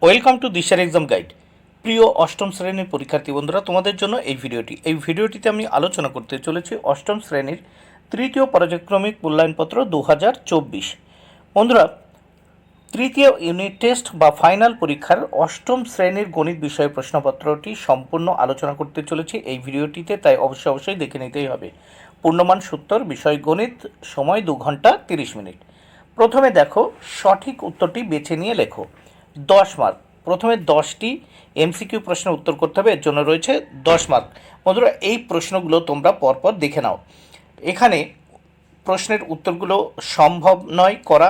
Welcome to দিশার exam guide. প্রিয় অষ্টম শ্রেণীর পরীক্ষার্থী বন্ধুরা, তোমাদের জন্য এই ভিডিওটিতে আমি আলোচনা করতে চলেছি অষ্টম শ্রেণীর তৃতীয় পর্যায়ক্রমিক মূল্যায়নপত্র 2024। বন্ধুরা, তৃতীয় ইউনিট টেস্ট বা ফাইনাল পরীক্ষার অষ্টম শ্রেণীর গণিত বিষয় প্রশ্নপত্রটি সম্পূর্ণ আলোচনা করতে চলেছি এই ভিডিওটিতে, তাই অবশ্যই দেখে নিতেই হবে। পূর্ণমান সূত্র, বিষয় গণিত, সময় 2 ঘন্টা 30 মিনিট। প্রথমে দেখো, সঠিক উত্তরটি বেছে নিয়ে লেখো। 10 মার্ক। প্রথমে 10টি এমসিকিউ প্রশ্নের উত্তর করতে হবে, এর জন্য রয়েছে 10 মার্ক। বন্ধুরা, এই প্রশ্নগুলো তোমরা পরপর দেখে নাও। এখানে প্রশ্নের উত্তরগুলো সম্ভব নয় করা,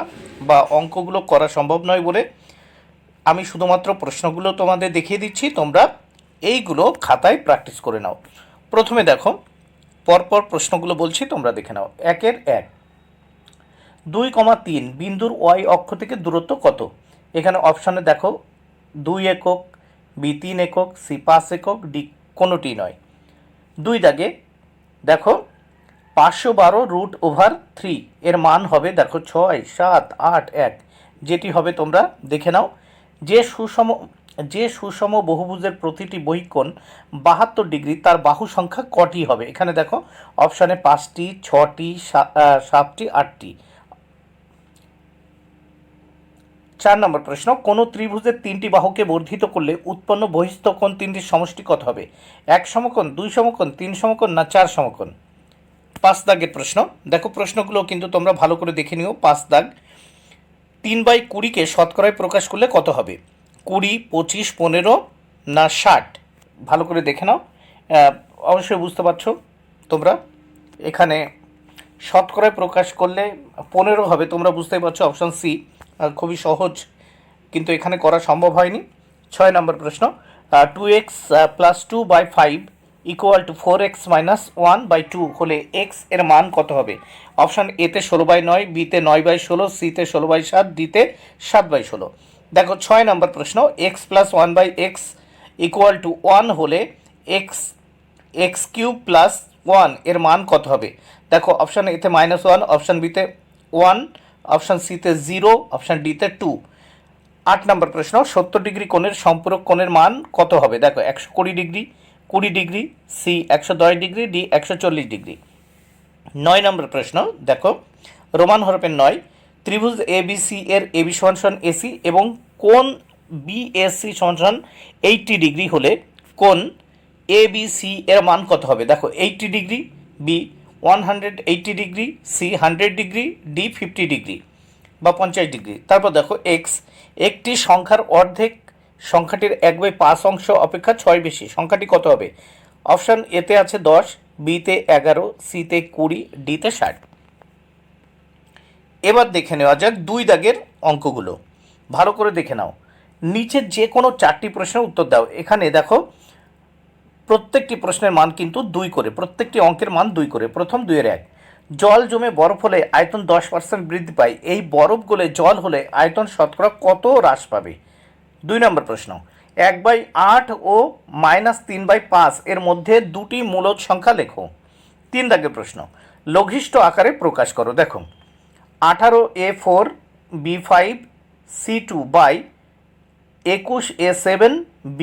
বা অঙ্কগুলো করা সম্ভব নয় বলে আমি শুধুমাত্র প্রশ্নগুলো তোমাদের দেখিয়ে দিচ্ছি, তোমরা এইগুলো খাতায় প্র্যাকটিস করে নাও। প্রথমে দেখো, পরপর প্রশ্নগুলো বলছি, তোমরা দেখে নাও। 1-1, 2,3 বিন্দুর ওয়াই অক্ষ থেকে দূরত্ব কত? এখানে অপশানে দেখো 2 একক, বি 3 একক, সি 5 একক, ডি কোনোটি নয়। 2 দাগে দেখো 512√3 এর মান হবে দেখো 6, 7, 8, 1, যেটি হবে তোমরা দেখে নাও। যে সুষম বহুভুজের প্রতিটি বহিকোণ 72 ডিগ্রি, তার বাহু সংখ্যা কটি হবে? এখানে দেখো অপশানে 5টি, 6টি, 7টি, 8টি। 4 নম্বর প্রশ্ন, কোনো ত্রিভুজের 3টি বাহুকে বর্ধিত করলে উৎপন্ন বহিস্থ কোণ 3টির সমষ্টি কত হবে? 1 সমকোণ, 2 সমকোণ, 3 সমকোণ, না 4 সমকোণ? 5 দাগের প্রশ্ন দেখো, প্রশ্নগুলো কিন্তু তোমরা ভালো করে দেখে নিও। 5 দাগ, 3/20কে শতকরায় প্রকাশ করলে কত হবে? 20, 25, 15, না 60? ভালো করে দেখে নাও। অবশ্যই বুঝতে পারছো তোমরা। এখানে শতকরায় প্রকাশ করলে 15 হবে, তোমরা বুঝতেই পারছো। অপশান সি, খুবই সহজ, কিন্তু এখানে করা সম্ভব হয়নি। 6 নম্বর প্রশ্ন, 2x + 2/5 = 4x - 1/2 হলে x এর মান কত হবে? অপশান এতে 16/9, বিতে 9/16, সিতে 16/7, ডিতে 7/16। দেখো 6 নম্বর প্রশ্ন, x + 1/x = 1 হলে x³ + 1 এর মান কত হবে? দেখো অপশান এতে -1, অপশান বিতে 1, অপশান সিতে 0, অপশান ডিতে 2। 8 নম্বর প্রশ্ন, 70 ডিগ্রি কোণের সম্পূরক কোণের মান কত হবে? দেখো 120 degree, 20 degree, C 110 degree, D 140 degree. 9 নম্বর প্রশ্ন দেখো, রোমান হরফের 9, ত্রিভুজ এবিসি এর এবি সমান এসি এবং কোণ বিএসি সমান 80 ডিগ্রি হলে কোণ এবিসি এর মান কত হবে? দেখো 80 degree, B 180 degree, C 100 degree, D 50 degree বা 50 ডিগ্রি। তারপর দেখো এক্স, একটি সংখ্যার অর্ধেক সংখ্যাটির 1/5 অংশ অপেক্ষা 6 বেশি, সংখ্যাটি কত হবে? অপশান এতে আছে 10, বিতে 11, সিতে 20, ডিতে 60। এবার দেখে নেওয়া যাক 2 দাগের অঙ্কগুলো। ভালো করে দেখে নাও। নিচের যে কোনো 4টি প্রশ্নের উত্তর দাও। এখানে দেখো প্রত্যেকটি প্রশ্নের মান কিন্তু 2 করে, প্রত্যেকটি অঙ্কের মান 2 করে। প্রথম 2-1, জল জমে বরফ হলে আয়তন 10% বৃদ্ধি পায়, এই বরফ গলে জল হলে আয়তন শতকরা কত হ্রাস পাবে? 2 নম্বর প্রশ্ন, 1/8 ও -3/5 এর মধ্যে দুটি মূলদ সংখ্যা লেখো। 3 দাগের প্রশ্ন, লঘিষ্ঠ আকারে প্রকাশ করো। দেখো 18a4 b5 c2/21a7 b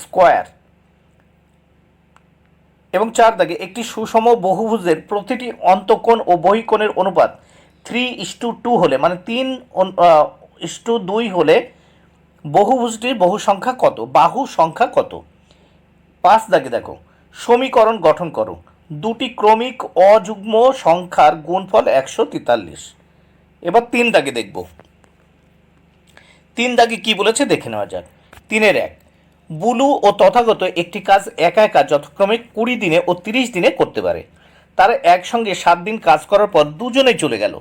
square. এবং 4 দাগে, একটি সুষম বহুভুজের প্রতিটি অন্তঃকোণ ও বহিকোণের অনুপাত 3:2 হলে, মানে 3:2 হলে বহুভুজটির বাহু সংখ্যা কত? 5 দাগে দেখো, সমীকরণ গঠন করো। দুটি ক্রমিক অযুগ্ম সংখ্যার গুণফল 143। এবার 3 দাগে দেখব। 3 দাগে কি বলেছে দেখে নেওয়া যাক। 3-1, বুলু ও তথাগত একটি কাজ একা একা যথাক্রমে 20 দিনে ও 30 দিনে করতে পারে। তারা একসঙ্গে 7 দিন কাজ করার পর দুজনেই চলে গেল।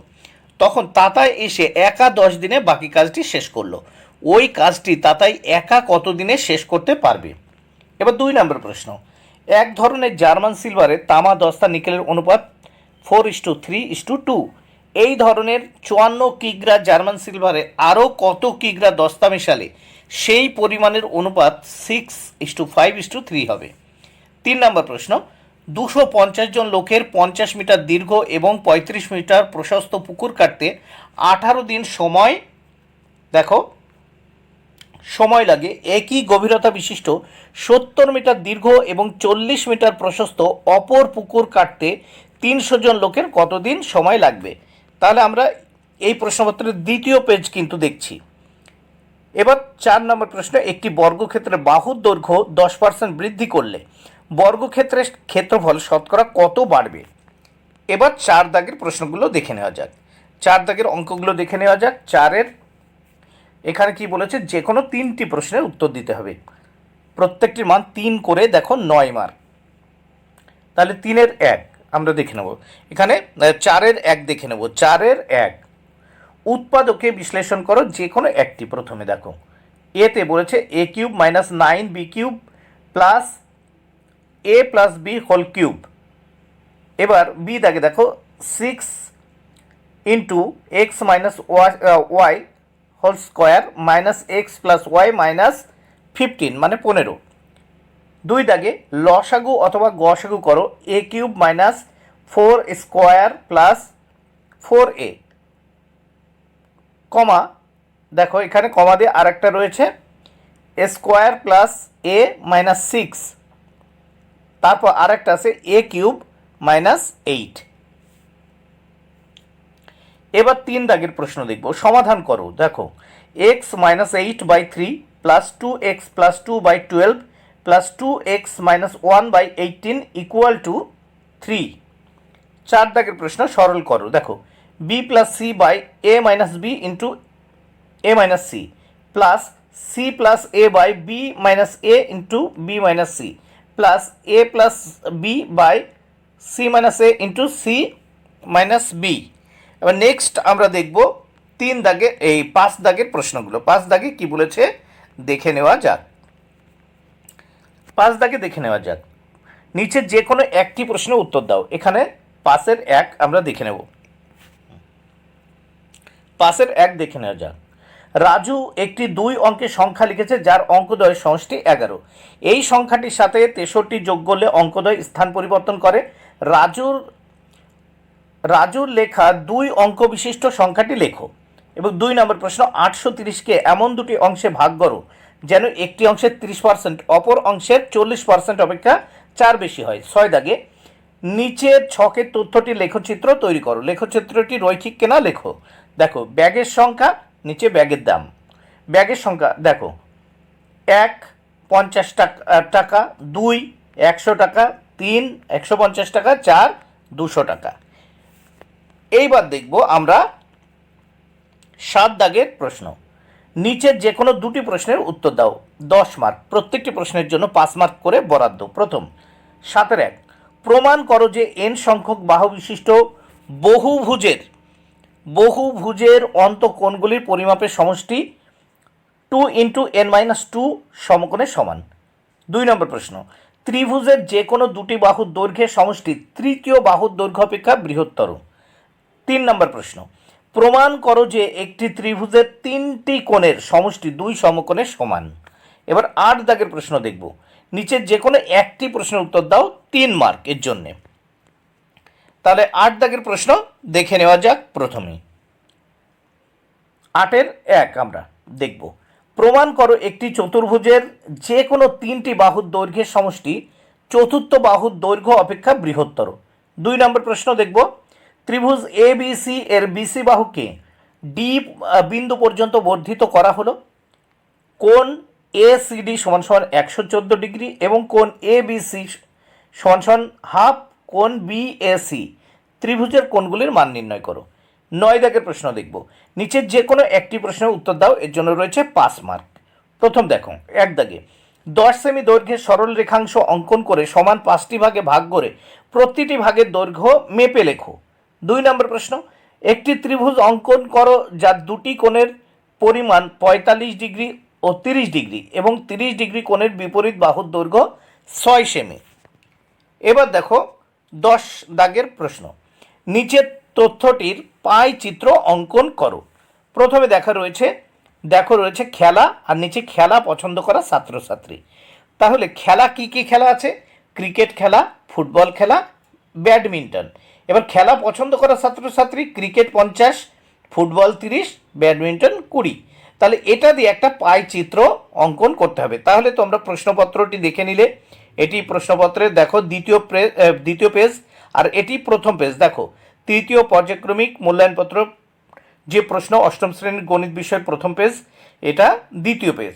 তখন তাতাই এসে একা 10 দিনে বাকি কাজটি শেষ করলো। ওই কাজটি তাতাই একা কত দিনে শেষ করতে পারবে? এবার 2 নম্বর প্রশ্ন, এক ধরনের জার্মান সিলভারে তামা দস্তা নিকেলের অনুপাত 4:3:2। এই ধরনের 54 কিগ্রা জার্মান সিলভারে আরও কত কিগ্রা দস্তা মেশালে সেই পরিমাণের অনুপাত 6:5:3 হবে? 3 নম্বর প্রশ্ন, 250 জন লোকের 50 মিটার দীর্ঘ এবং 35 মিটার প্রশস্ত পুকুর কাটতে 18 দিন সময় দেখো সময় লাগে একই গভীরতা বিশিষ্ট 70 মিটার দীর্ঘ এবং 40 মিটার প্রশস্ত অপর পুকুর কাটতে 300 জন লোকের কতদিন সময় লাগবে? তাহলে আমরা এই প্রশ্নপত্রের দ্বিতীয় পেজ কিন্তু দেখছি। এবার 4 নম্বর প্রশ্ন, একটি বর্গক্ষেত্রের বাহুর দৈর্ঘ্য 10% বৃদ্ধি করলে বর্গক্ষেত্রের ক্ষেত্রফল শতকরা কত বাড়বে? এবার 4 দাগের প্রশ্নগুলো দেখে নেওয়া যাক। 4 দাগের অঙ্কগুলো দেখে নেওয়া যাক। 4-এর এখানে কি বলেছে, যে কোনো 3টি প্রশ্নের উত্তর দিতে হবে। প্রত্যেকটির মান 3 করে দেখো 9 মার্ক। তাহলে 3-এর 1 আমরা দেখে নেব। এখানে 4-এর 1 দেখে নেব। 4-এর 1, উৎপাদকে বিশ্লেষণ করো যে কোনো একটি। প্রথমে দেখো এতে বলেছে a cube minus 9b cube plus a plus b whole cube. এবার বি দাগে দেখো 6 into x minus y whole square minus x plus y minus 15 মানে 15। 2 দাগে লসাগু অথবা গসাগু করো a cube minus 4 square plus 4a, কমা দেখো এখানে কমা দিয়ে আরেকটা রয়েছে এ স্কোয়ার প্লাস এ মাইনাস 6, তারপর আরেকটা আছে এ কিউব মাইনাস 8। এবার 3 দাগের প্রশ্ন দেখব, সমাধান করো। দেখো x minus 8/3 plus 2x plus 2/12 plus 2x minus 1/18 equal to 3। 4 দাগের প্রশ্ন, সরল করো। দেখো b plus C by A minus B into a minus c plus c plus a by b minus a into b minus c plus a plus b by c minus a into c minus b। এবার next আমরা দেখব 3 দাগে এই 5 দাগের প্রশ্নগুলো। 5 দাগে কি বলেছে দেখে নেওয়া যাক। 5 দাগে দেখে নেওয়া যাক। নিচে যে কোনো একটি প্রশ্নের উত্তর দাও। এখানে 5-এর 1 আমরা দেখে নেব। 5-এর 1 দেখে নেওয়া যাক। রাজু একটি 2 অঙ্কের সংখ্যা লিখেছে যার অঙ্কদ্বয়ের সমষ্টি 11। এই সংখ্যাটির সাথে 63 যোগ করলে অঙ্কদ্বয় স্থান পরিবর্তন করে। রাজুর লেখা 2 অঙ্ক বিশিষ্ট সংখ্যাটি লেখো। এবং 2 নম্বর প্রশ্ন, 830কে এমন দুটি অংশে ভাগ করো যেন একটি অংশের 30% অপর অংশের 40% অপেক্ষা 4 বেশি হয়। 6 দাগে নিচের ছকের তথ্যটি লেখচিত্র তৈরি করো। লেখচিত্রটি রৈখিক কিনা লেখো। দেখো ব্যাগের সংখ্যা, নিচে ব্যাগের দাম। ব্যাগের সংখ্যা দেখো 1 50 টাকা, 2 100 টাকা, 3 150 টাকা, 4 200 টাকা। এইবার দেখব আমরা 7 দাগের প্রশ্ন। নিচের যে কোনো 2টি প্রশ্নের উত্তর দাও। 10 মার্ক, প্রত্যেকটি প্রশ্নের জন্য 5 মার্ক করে বরাদ্দ। প্রথম 7-এর 1, প্রমাণ করো যে n সংখ্যক বাহু বিশিষ্ট বহুভুজের অন্তঃকোণগুলির পরিমাপের সমষ্টি 2 ইন্টু n-2 সমকোণের সমান। 2 নম্বর প্রশ্ন, ত্রিভুজের যে কোনো 2টি বাহুর দৈর্ঘ্যের সমষ্টি তৃতীয় বাহুর দৈর্ঘ্য অপেক্ষা বৃহত্তর। 3 নম্বর প্রশ্ন, প্রমাণ করো যে একটি ত্রিভুজের 3টি কোণের সমষ্টি 2 সমকোণের সমান। এবার 8 দাগের প্রশ্ন দেখব। নিচের যে কোনো একটি প্রশ্নের উত্তর দাও 3 মার্ক এর জন্যে। তাহলে 8 দাগের প্রশ্ন দেখে নেওয়া যাক। প্রথমে 8-এর 1 আমরা দেখব, প্রমাণ করো একটি চতুর্ভুজের যে কোনো 3টি বাহুর দৈর্ঘ্যের সমষ্টি চতুর্থ বাহুর দৈর্ঘ্য অপেক্ষা বৃহত্তর। 2 নম্বর প্রশ্ন দেখব, ত্রিভুজ এ বি সি এর বিসি বাহুকে ডি বিন্দু পর্যন্ত বর্ধিত করা হলো। কোণ এ সি ডি সমান সমান 114 ডিগ্রি এবং কোণ এ বি সি সমান সমান হাফ কোণ বি এ সি। ত্রিভুজের কোণগুলির মান নির্ণয় করো। 9 দাগের প্রশ্ন দেখব। নিচের যে কোনো একটি প্রশ্নের উত্তর দাও, এর জন্য রয়েছে 5 মার্ক। প্রথম দেখো 1 দাগে 10 সেমি দৈর্ঘ্যের সরল রেখাংশ অঙ্কন করে সমান 5টি ভাগে ভাগ করে প্রতিটি ভাগের দৈর্ঘ্য মেপে লেখো। 2 নম্বর প্রশ্ন, একটি ত্রিভুজ অঙ্কন করো যার 2টি কোণের পরিমাণ 45 ডিগ্রি ও 30 ডিগ্রি এবং 30 ডিগ্রি কোণের বিপরীত বাহুর দৈর্ঘ্য 6 সেমি। এবার দেখো 10 দাগের প্রশ্ন, নিচের তথ্যটির পাই চিত্র অঙ্কন করো। প্রথমে দেখো রয়েছে খেলা, আর নিচে খেলা পছন্দ করা ছাত্রছাত্রী। তাহলে খেলা কি কি খেলা আছে? ক্রিকেট খেলা, ফুটবল খেলা, ব্যাডমিন্টন। এবার খেলা পছন্দ করা ছাত্রছাত্রী, ক্রিকেট 50, ফুটবল 30, ব্যাডমিন্টন 20। তাহলে এটা দিয়ে একটা পাই চিত্র অঙ্কন করতে হবে। তাহলে তোমরা প্রশ্নপত্রটি দেখে নিলে, এটি প্রশ্নপত্রের দেখো দ্বিতীয় পেজ, আর এটি প্রথম পেজ। দেখো তৃতীয় পর্যায়ক্রমিক মূল্যায়নপত্র যে প্রশ্ন অষ্টম শ্রেণীর গণিত বিষয়ের প্রথম পেজ, এটা দ্বিতীয় পেজ।